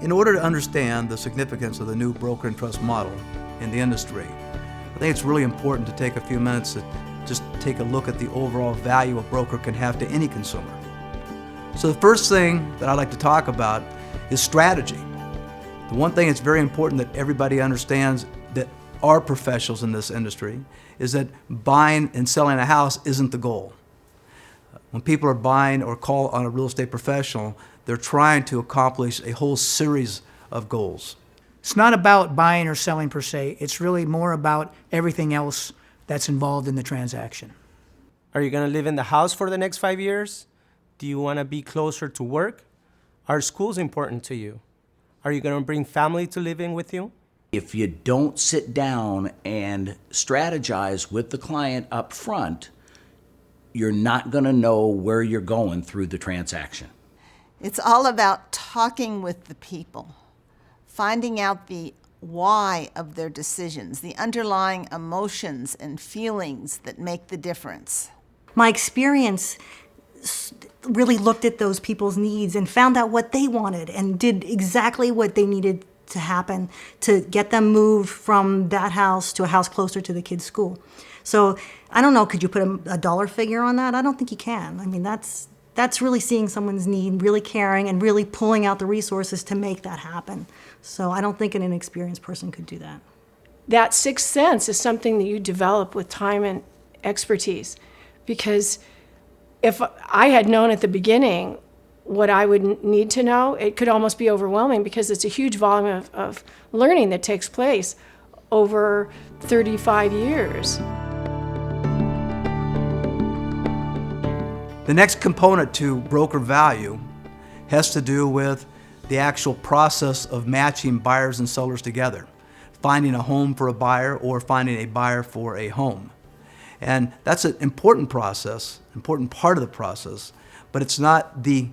In order to understand the significance of the new broker and trust model in the industry, I think it's really important to take a few minutes to just take a look at the overall value a broker can have to any consumer. So the first thing that I'd like to talk about is strategy. The one thing that's very important that everybody understands that are professionals in this industry is that buying and selling a house isn't the goal. When people are buying or call on a real estate professional, they're trying to accomplish a whole series of goals. It's not about buying or selling per se. It's really more about everything else that's involved in the transaction. Are you going to live in the house for the next 5 years? Do you want to be closer to work? Are schools important to you? Are you going to bring family to live in with you? If you don't sit down and strategize with the client up front, you're not going to know where you're going through the transaction. It's all about talking with the people, finding out the why of their decisions, the underlying emotions and feelings that make the difference. My experience really looked at those people's needs and found out what they wanted and did exactly what they needed to happen to get them moved from that house to a house closer to the kids' school. So I don't know, could you put a dollar figure on that? I don't think you can. I mean, that's really seeing someone's need, really caring, and really pulling out the resources to make that happen. So I don't think an inexperienced person could do that. That sixth sense is something that you develop with time and expertise. Because if I had known at the beginning what I would need to know, it could almost be overwhelming because it's a huge volume of learning that takes place over 35 years. The next component to broker value has to do with the actual process of matching buyers and sellers together, finding a home for a buyer or finding a buyer for a home. And that's an important process, important part of the process, but it's not the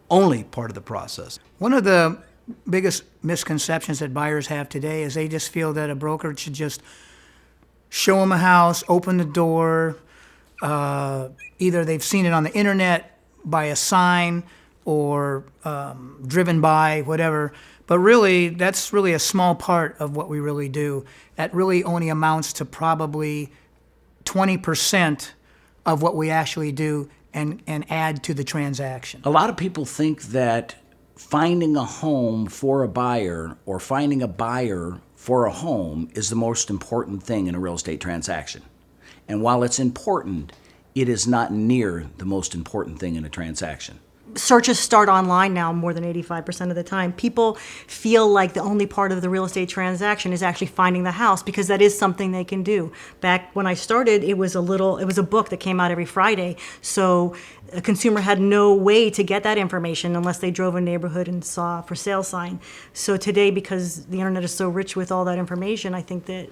only part of the process. One of the biggest misconceptions that buyers have today is they just feel that a broker should just show them a house, open the door, either they've seen it on the internet by a sign or driven by, whatever. But really, that's really a small part of what we really do. That really only amounts to probably 20% of what we actually do and add to the transaction. A lot of people think that finding a home for a buyer or finding a buyer for a home is the most important thing in a real estate transaction. And while it's important, it is not near the most important thing in a transaction. Searches start online now more than 85% of the time. People feel like the only part of the real estate transaction is actually finding the house because that is something they can do. Back when I started, it was a book that came out every Friday. So a consumer had no way to get that information unless they drove a neighborhood and saw a for sale sign. So today, because the internet is so rich with all that information, I think that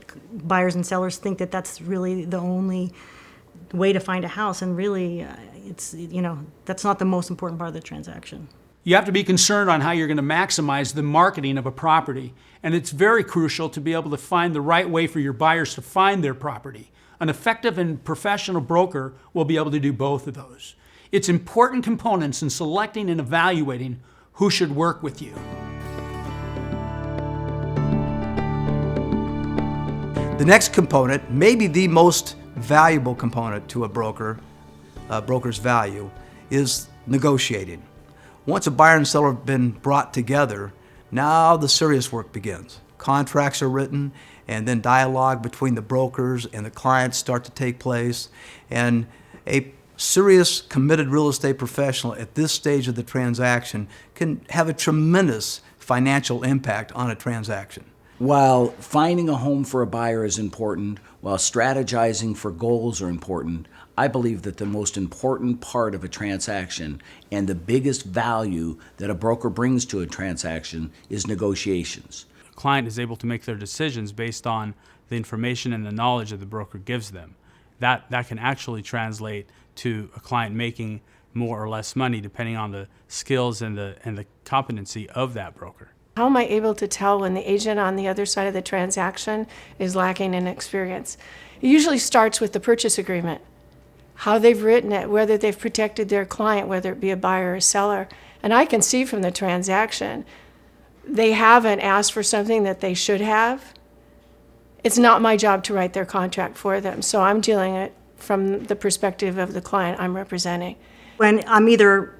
buyers and sellers think that that's really the only way to find a house, and really that's not the most important part of the transaction. You have to be concerned on how you're going to maximize the marketing of a property, and it's very crucial to be able to find the right way for your buyers to find their property. An effective and professional broker will be able to do both of those. It's important components in selecting and evaluating who should work with you. The next component, maybe the most valuable component to a broker's value, is negotiating. Once a buyer and seller have been brought together, now the serious work begins. Contracts are written, and then dialogue between the brokers and the clients start to take place. And a serious, committed real estate professional at this stage of the transaction can have a tremendous financial impact on a transaction. While finding a home for a buyer is important, while strategizing for goals are important, I believe that the most important part of a transaction and the biggest value that a broker brings to a transaction is negotiations. A client is able to make their decisions based on the information and the knowledge that the broker gives them. That can actually translate to a client making more or less money depending on the skills and the competency of that broker. How am I able to tell when the agent on the other side of the transaction is lacking in experience? It usually starts with the purchase agreement, how they've written it, whether they've protected their client, whether it be a buyer or a seller. And I can see from the transaction they haven't asked for something that they should have, it's not my job to write their contract for them. So I'm dealing it from the perspective of the client I'm representing. When I'm either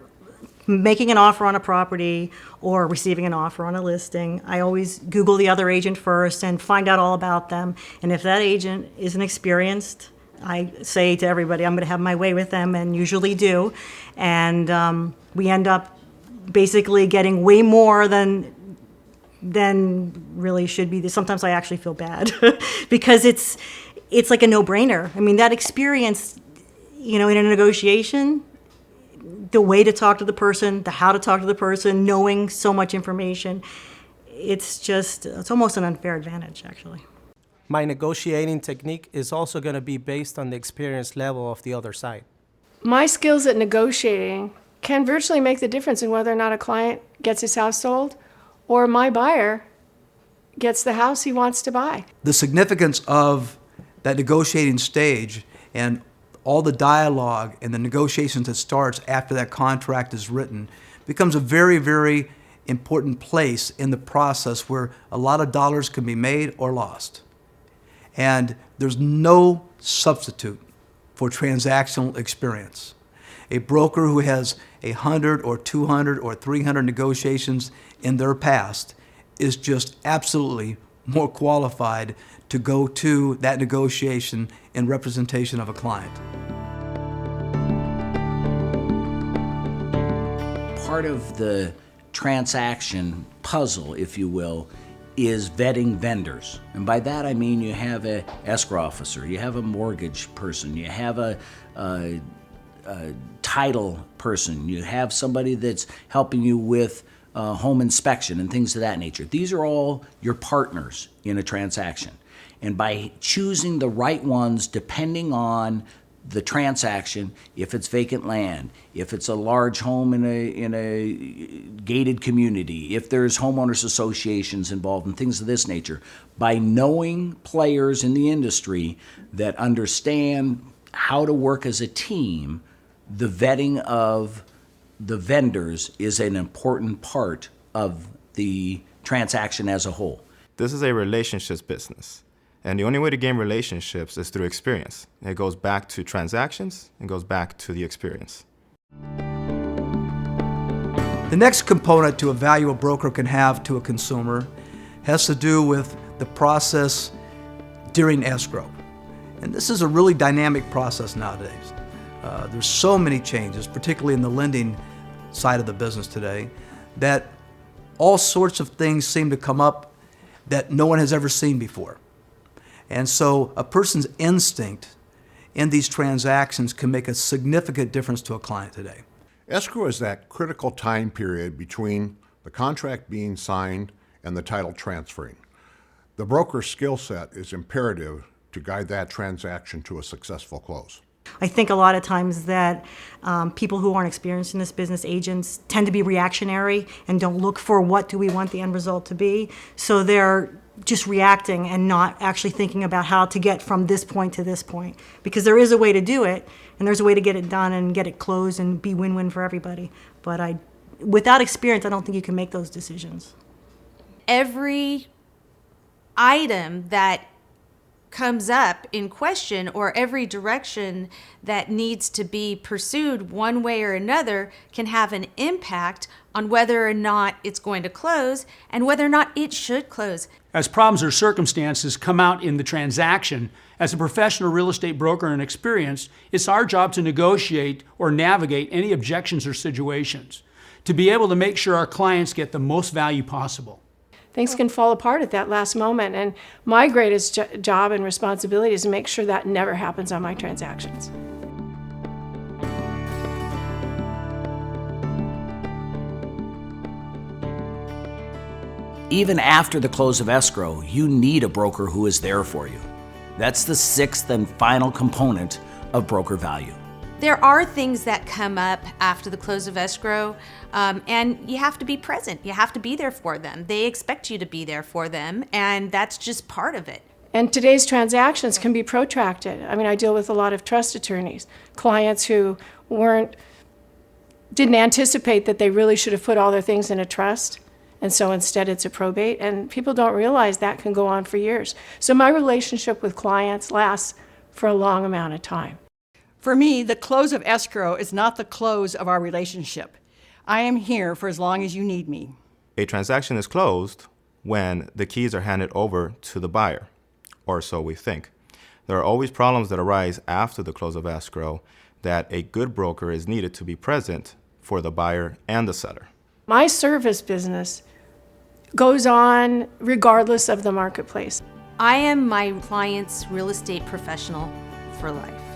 making an offer on a property or receiving an offer on a listing, I always Google the other agent first and find out all about them. And if that agent isn't experienced, I say to everybody, I'm going to have my way with them, and usually do. And we end up basically getting way more than really should be. Sometimes I actually feel bad because it's like a no-brainer. I mean, that experience, in a negotiation, the way to talk to the person, the how to talk to the person, knowing so much information, it's almost an unfair advantage, actually. My negotiating technique is also going to be based on the experience level of the other side. My skills at negotiating can virtually make the difference in whether or not a client gets his house sold or my buyer gets the house he wants to buy. The significance of that negotiating stage and all the dialogue and the negotiations that starts after that contract is written becomes a very, very important place in the process where a lot of dollars can be made or lost. And there's no substitute for transactional experience. A broker who has 100 or 200 or 300 negotiations in their past is just absolutely more qualified to go to that negotiation in representation of a client. Part of the transaction puzzle, if you will, is vetting vendors. And by that I mean you have an escrow officer, you have a mortgage person, you have a title person, you have somebody that's helping you with home inspection and things of that nature. These are all your partners in a transaction. And by choosing the right ones, depending on the transaction, if it's vacant land, if it's a large home in a gated community, if there's homeowners associations involved and things of this nature, by knowing players in the industry that understand how to work as a team, the vetting of the vendors is an important part of the transaction as a whole. This is a relationships business. And the only way to gain relationships is through experience. It goes back to transactions, it goes back to the experience. The next component to a value a broker can have to a consumer has to do with the process during escrow. And this is a really dynamic process nowadays. There's so many changes, particularly in the lending side of the business today, that all sorts of things seem to come up that no one has ever seen before. And so a person's instinct in these transactions can make a significant difference to a client today. Escrow is that critical time period between the contract being signed and the title transferring. The broker's skill set is imperative to guide that transaction to a successful close. I think a lot of times that people who aren't experienced in this business, agents, tend to be reactionary and don't look for what do we want the end result to be. So they're just reacting and not actually thinking about how to get from this point to this point. Because there is a way to do it, and there's a way to get it done and get it closed and be win-win for everybody. But without experience, I don't think you can make those decisions. Every item that comes up in question, or every direction that needs to be pursued one way or another, can have an impact on whether or not it's going to close and whether or not it should close. As problems or circumstances come out in the transaction, as a professional real estate broker and experienced, it's our job to negotiate or navigate any objections or situations, to be able to make sure our clients get the most value possible. Things can fall apart at that last moment, and my greatest job and responsibility is to make sure that never happens on my transactions. Even after the close of escrow, you need a broker who is there for you. That's the sixth and final component of broker value. There are things that come up after the close of escrow, and you have to be present. You have to be there for them. They expect you to be there for them, and that's just part of it. And today's transactions can be protracted. I mean, I deal with a lot of trust attorneys, clients who didn't anticipate that they really should have put all their things in a trust, And so instead it's a probate, and people don't realize that can go on for years. So my relationship with clients lasts for a long amount of time. For me, the close of escrow is not the close of our relationship. I am here for as long as you need me. A transaction is closed when the keys are handed over to the buyer, or so we think. There are always problems that arise after the close of escrow that a good broker is needed to be present for the buyer and the seller. My service business goes on regardless of the marketplace. I am my client's real estate professional for life.